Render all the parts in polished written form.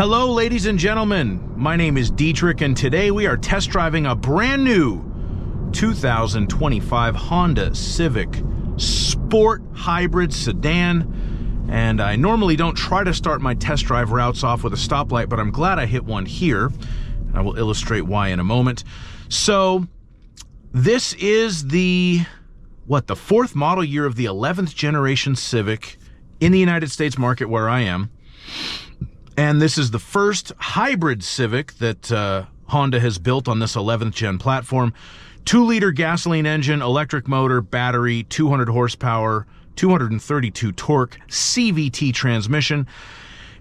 Hello, ladies and gentlemen. My name is Dietrich, and today we are test driving a brand new 2025 Honda Civic Sport Hybrid Sedan. And I normally don't try to start my test drive routes off with a stoplight, but I'm glad I hit one here. I will illustrate why in a moment. So this is the fourth model year of the 11th generation Civic in the United States market where I am. And this is the first hybrid Civic that Honda has built on this 11th gen platform. 2-liter gasoline engine, electric motor, battery, 200 horsepower, 232 torque, CVT transmission.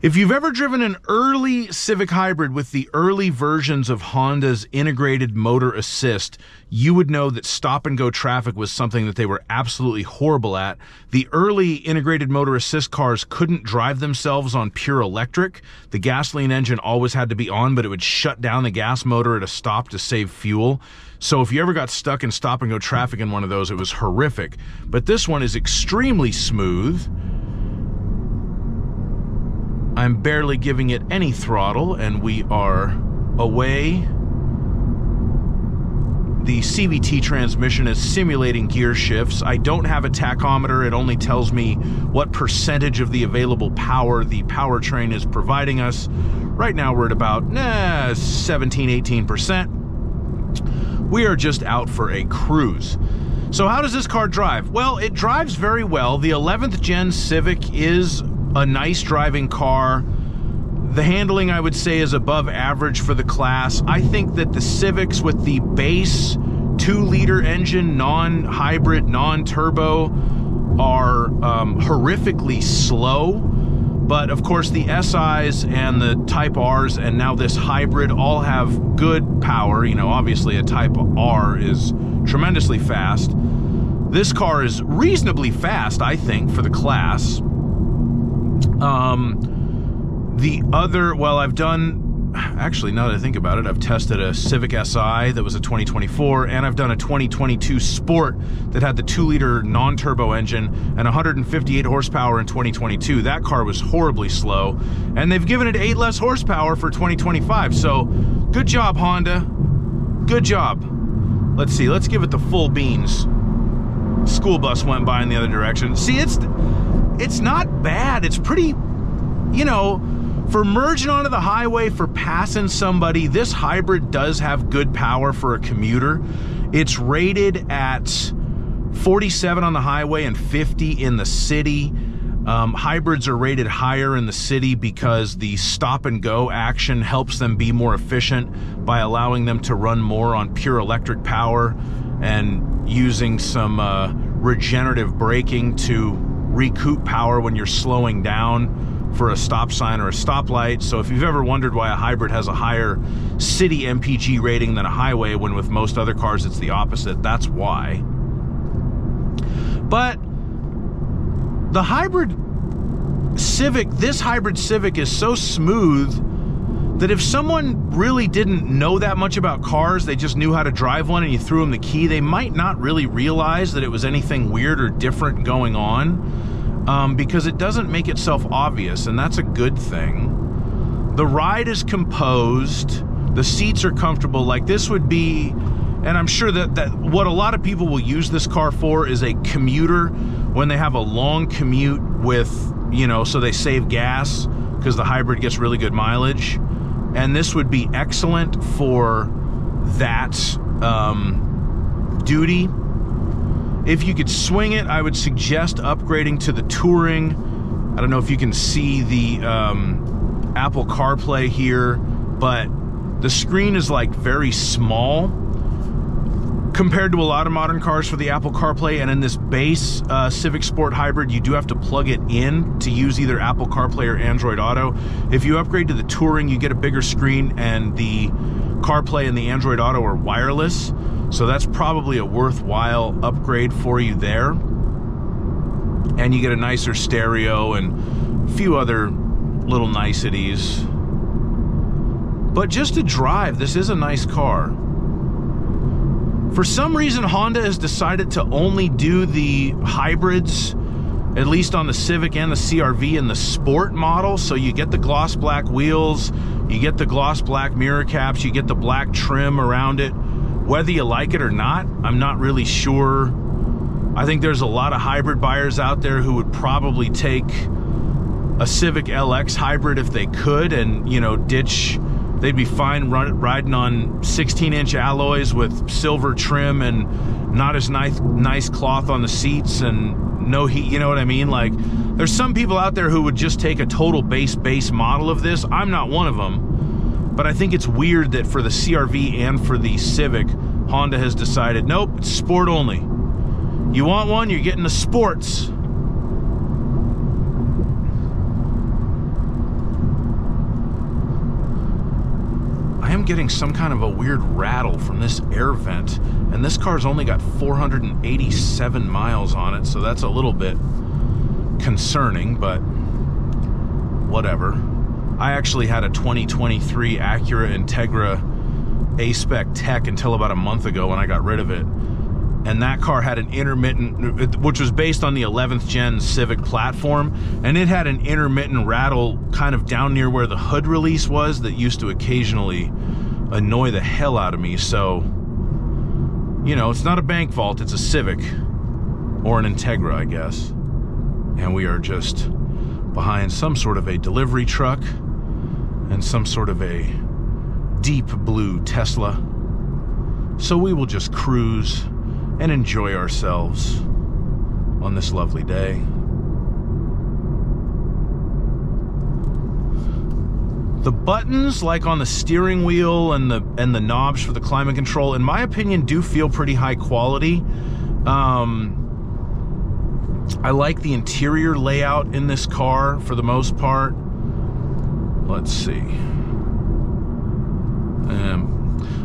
If you've ever driven an early Civic Hybrid with the early versions of Honda's integrated motor assist, you would know that stop-and-go traffic was something that they were absolutely horrible at. The early integrated motor assist cars couldn't drive themselves on pure electric. The gasoline engine always had to be on, but it would shut down the gas motor at a stop to save fuel. So if you ever got stuck in stop-and-go traffic in one of those, it was horrific. But this one is extremely smooth. I'm barely giving it any throttle, and we are away. The CVT transmission is simulating gear shifts. I don't have a tachometer. It only tells me what percentage of the available power the powertrain is providing us. Right now we're at about 17-18%. We are just out for a cruise. So how does this car drive? Well, it drives very well. The 11th gen Civic is a nice driving car. The handling, I would say, is above average for the class. I think that the Civics with the base 2-liter engine, non-hybrid, non-turbo, are horrifically slow. But of course the SIs and the Type Rs and now this hybrid all have good power. You know, obviously a Type R is tremendously fast. This car is reasonably fast, I think, for the class. I've done, actually, now that I think about it, I've tested a Civic Si that was a 2024, and I've done a 2022 Sport that had the 2-liter non-turbo engine and 158 horsepower in 2022. That car was horribly slow, and they've given it 8 less horsepower for 2025. So, good job, Honda. Good job. Let's see, let's give it the full beans. School bus went by in the other direction. See, it's not bad. It's pretty, you know, for merging onto the highway, for passing somebody, this hybrid does have good power for a commuter. It's rated at 47 on the highway and 50 in the city. Hybrids are rated higher in the city because the stop and go action helps them be more efficient by allowing them to run more on pure electric power and using some regenerative braking to recoup power when you're slowing down for a stop sign or a stoplight. So if you've ever wondered why a hybrid has a higher city MPG rating than a highway, when with most other cars it's the opposite, that's why. But the hybrid Civic, this hybrid Civic is so smooth that if someone really didn't know that much about cars, they just knew how to drive one and you threw them the key, they might not really realize that it was anything weird or different going on. Because it doesn't make itself obvious, and that's a good thing. The ride is composed, the seats are comfortable. Like this would be, and I'm sure that what a lot of people will use this car for is a commuter when they have a long commute with, you know, so they save gas because the hybrid gets really good mileage. And this would be excellent for that duty. If you could swing it, I would suggest upgrading to the Touring. I don't know if you can see the Apple CarPlay here, but the screen is like very small compared to a lot of modern cars for the Apple CarPlay. And in this base Civic Sport Hybrid, you do have to plug it in to use either Apple CarPlay or Android Auto. If you upgrade to the Touring, you get a bigger screen, and the CarPlay and the Android Auto are wireless. So that's probably a worthwhile upgrade for you there. And you get a nicer stereo and a few other little niceties. But just to drive, this is a nice car. For some reason, Honda has decided to only do the hybrids at least on the Civic and the CR-V in the Sport model. So you get the gloss black wheels, you get the gloss black mirror caps, you get the black trim around it. Whether you like it or not, I'm not really sure. I think there's a lot of hybrid buyers out there who would probably take a Civic LX hybrid if they could, and, you know, they'd be fine riding on 16-inch alloys with silver trim and not as nice cloth on the seats and no heat, you know what I mean? Like, there's some people out there who would just take a total base model of this. I'm not one of them, but I think it's weird that for the CR-V and for the Civic, Honda has decided, nope, it's sport only. You want one, you're getting the sports. I am getting some kind of a weird rattle from this air vent, and this car's only got 487 miles on it, so that's a little bit concerning, but whatever. I actually had a 2023 Acura Integra A-Spec Tech until about a month ago when I got rid of it. And that car had an intermittent, which was based on the 11th gen Civic platform, and it had an intermittent rattle kind of down near where the hood release was that used to occasionally annoy the hell out of me. So, you know, it's not a bank vault, it's a Civic, or an Integra, I guess. And we are just behind some sort of a delivery truck and some sort of a deep blue Tesla. So we will just cruise and enjoy ourselves on this lovely day. The buttons, like on the steering wheel and the knobs for the climate control, in my opinion, do feel pretty high quality. I like the interior layout in this car for the most part. Let's see.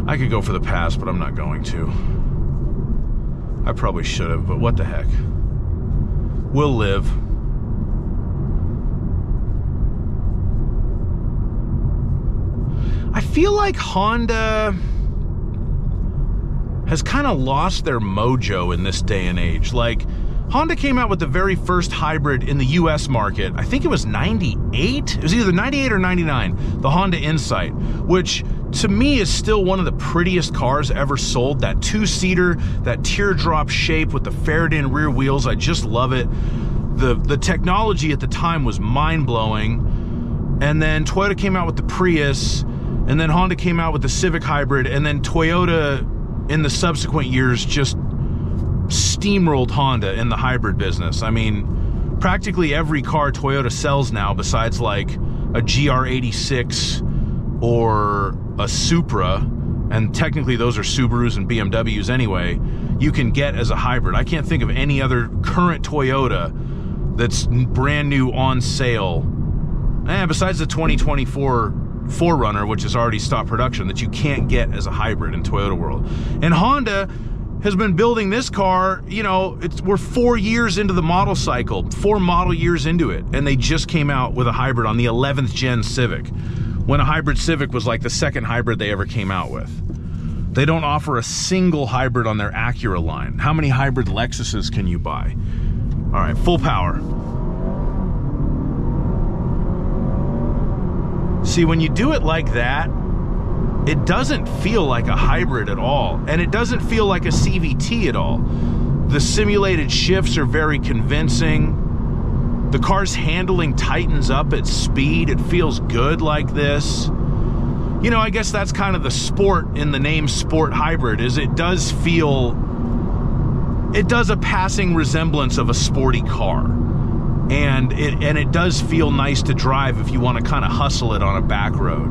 I could go for the pass, but I'm not going to. I probably should have, but what the heck. We'll live. I feel like Honda has kind of lost their mojo in this day and age. Like, Honda came out with the very first hybrid in the US market. I think it was 98? It was either 98 or 99, the Honda Insight, which to me is still one of the prettiest cars ever sold. That two-seater, that teardrop shape with the faired-in rear wheels, I just love it. The technology at the time was mind-blowing. And then Toyota came out with the Prius, and then Honda came out with the Civic Hybrid, and then Toyota in the subsequent years just steamrolled Honda in the hybrid business. I mean, practically every car Toyota sells now, besides like a GR86 or a Supra, and technically those are Subarus and BMWs anyway, you can get as a hybrid. I can't think of any other current Toyota that's brand new on sale, besides the 2024 4Runner, which has already stopped production, that you can't get as a hybrid in Toyota world. And Honda has been building this car, you know, we're 4 years into the model cycle, 4 model years into it, and they just came out with a hybrid on the 11th gen Civic, when a hybrid Civic was like the second hybrid they ever came out with. They don't offer a single hybrid on their Acura line. How many hybrid Lexuses can you buy? All right, full power. See, when you do it like that, it doesn't feel like a hybrid at all, and it doesn't feel like a CVT at all. The simulated shifts are very convincing. The car's handling tightens up at speed. It feels good like this. You know, I guess that's kind of the sport in the name Sport Hybrid, is it does a passing resemblance of a sporty car. And it does feel nice to drive if you want to kind of hustle it on a back road.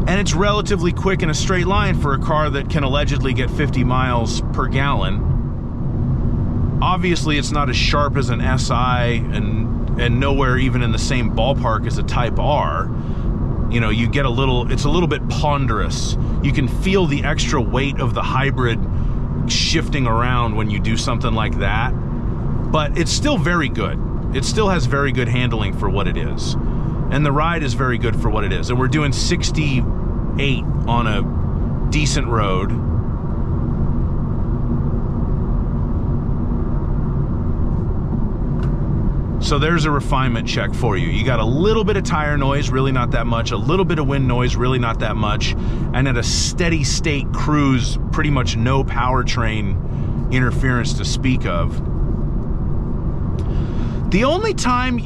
And it's relatively quick in a straight line for a car that can allegedly get 50 miles per gallon. Obviously, it's not as sharp as an SI and nowhere even in the same ballpark as a Type R. You know, you get it's a little bit ponderous. You can feel the extra weight of the hybrid shifting around when you do something like that. But it's still very good. It still has very good handling for what it is. And the ride is very good for what it is. And we're doing 68 on a decent road. So there's a refinement check for you. You got a little bit of tire noise, really not that much, a little bit of wind noise, really not that much, and at a steady state cruise, pretty much no powertrain interference to speak of. The only time,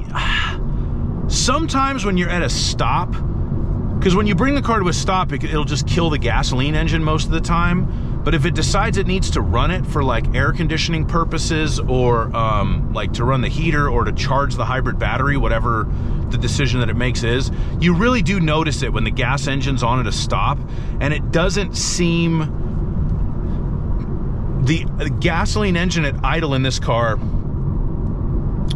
sometimes when you're at a stop, because when you bring the car to a stop, it'll just kill the gasoline engine most of the time. But if it decides it needs to run it for like air conditioning purposes, or like to run the heater or to charge the hybrid battery, whatever the decision that it makes is, you really do notice it when the gas engine's on at a stop, and it doesn't seem, the gasoline engine at idle in this car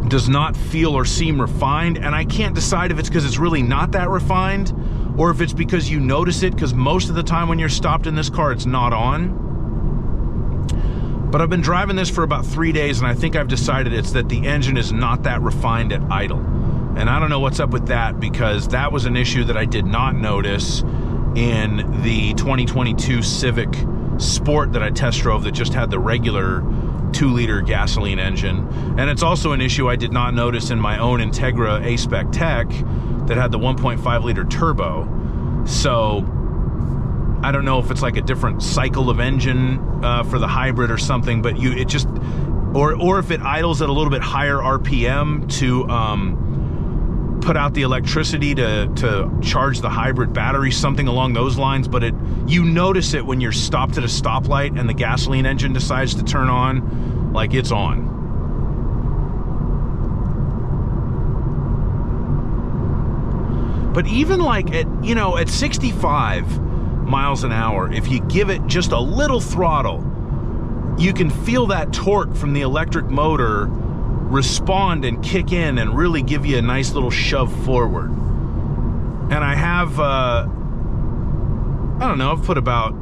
does not feel or seem refined, and I can't decide if it's because it's really not that refined or if it's because you notice it, because most of the time when you're stopped in this car, it's not on. But I've been driving this for about 3 days, and I think I've decided it's that the engine is not that refined at idle. And I don't know what's up with that, because that was an issue that I did not notice in the 2022 Civic Sport that I test drove that just had the regular 2-liter gasoline engine. And it's also an issue I did not notice in my own Integra A-Spec Tech that had the 1.5-liter turbo. So I don't know if it's like a different cycle of engine for the hybrid or something, but it just, or if it idles at a little bit higher RPM to put out the electricity to charge the hybrid battery, something along those lines. But you notice it when you're stopped at a stoplight and the gasoline engine decides to turn on, like it's on. But even like at 65 miles an hour, if you give it just a little throttle, you can feel that torque from the electric motor respond and kick in and really give you a nice little shove forward. And I have, I don't know, I've put about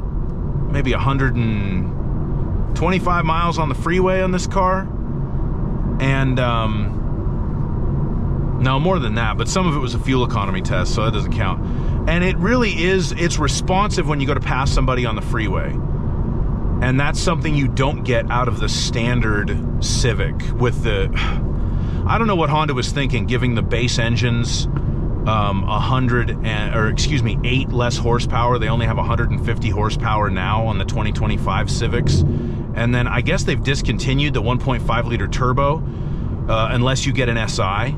maybe 125 miles on the freeway on this car. And, no, more than that, but some of it was a fuel economy test, so that doesn't count. And it really is, it's responsive when you go to pass somebody on the freeway. And that's something you don't get out of the standard Civic with the, I don't know what Honda was thinking, giving the base engines 8 less horsepower. They only have 150 horsepower now on the 2025 Civics. And then I guess they've discontinued the 1.5-liter turbo unless you get an SI.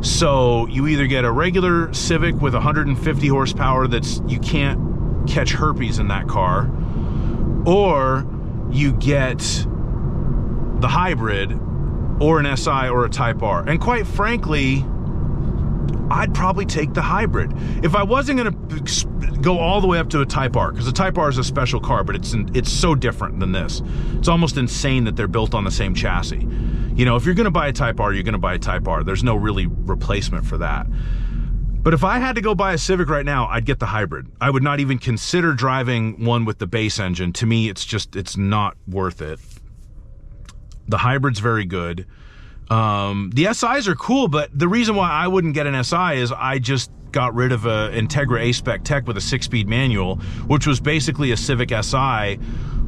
So you either get a regular Civic with 150 horsepower you can't catch herpes in that car, or you get the hybrid or an SI or a Type R. And quite frankly, I'd probably take the hybrid. If I wasn't gonna go all the way up to a Type R, because the Type R is a special car, but it's so different than this. It's almost insane that they're built on the same chassis. You know, if you're gonna buy a Type R, you're gonna buy a Type R. There's no really replacement for that. But if I had to go buy a Civic right now, I'd get the hybrid. I would not even consider driving one with the base engine. To me, it's not worth it. The hybrid's very good. The SIs are cool, but the reason why I wouldn't get an SI is I just got rid of a Integra A-Spec Tech with a 6-speed manual, which was basically a Civic SI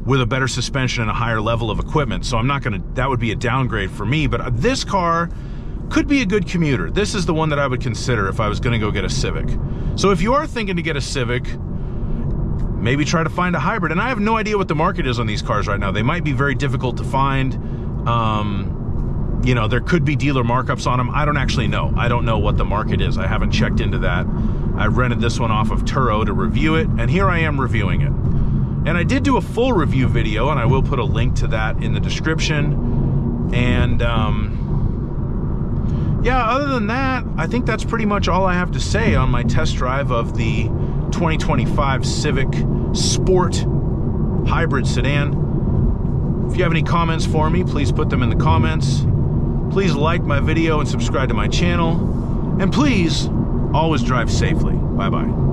with a better suspension and a higher level of equipment. So I'm not gonna, that would be a downgrade for me, but this car could be a good commuter. This is the one that I would consider if I was gonna go get a Civic. So if you are thinking to get a Civic, maybe try to find a hybrid. And I have no idea what the market is on these cars right now. They might be very difficult to find. You know, there could be dealer markups on them. I don't actually know. I don't know what the market is. I haven't checked into that. I rented this one off of Turo to review it, and here I am reviewing it. And I did do a full review video, and I will put a link to that in the description. And yeah, other than that, I think that's pretty much all I have to say on my test drive of the 2025 Civic Sport Hybrid Sedan. If you have any comments for me, please put them in the comments. Please like my video and subscribe to my channel. And please, always drive safely. Bye-bye.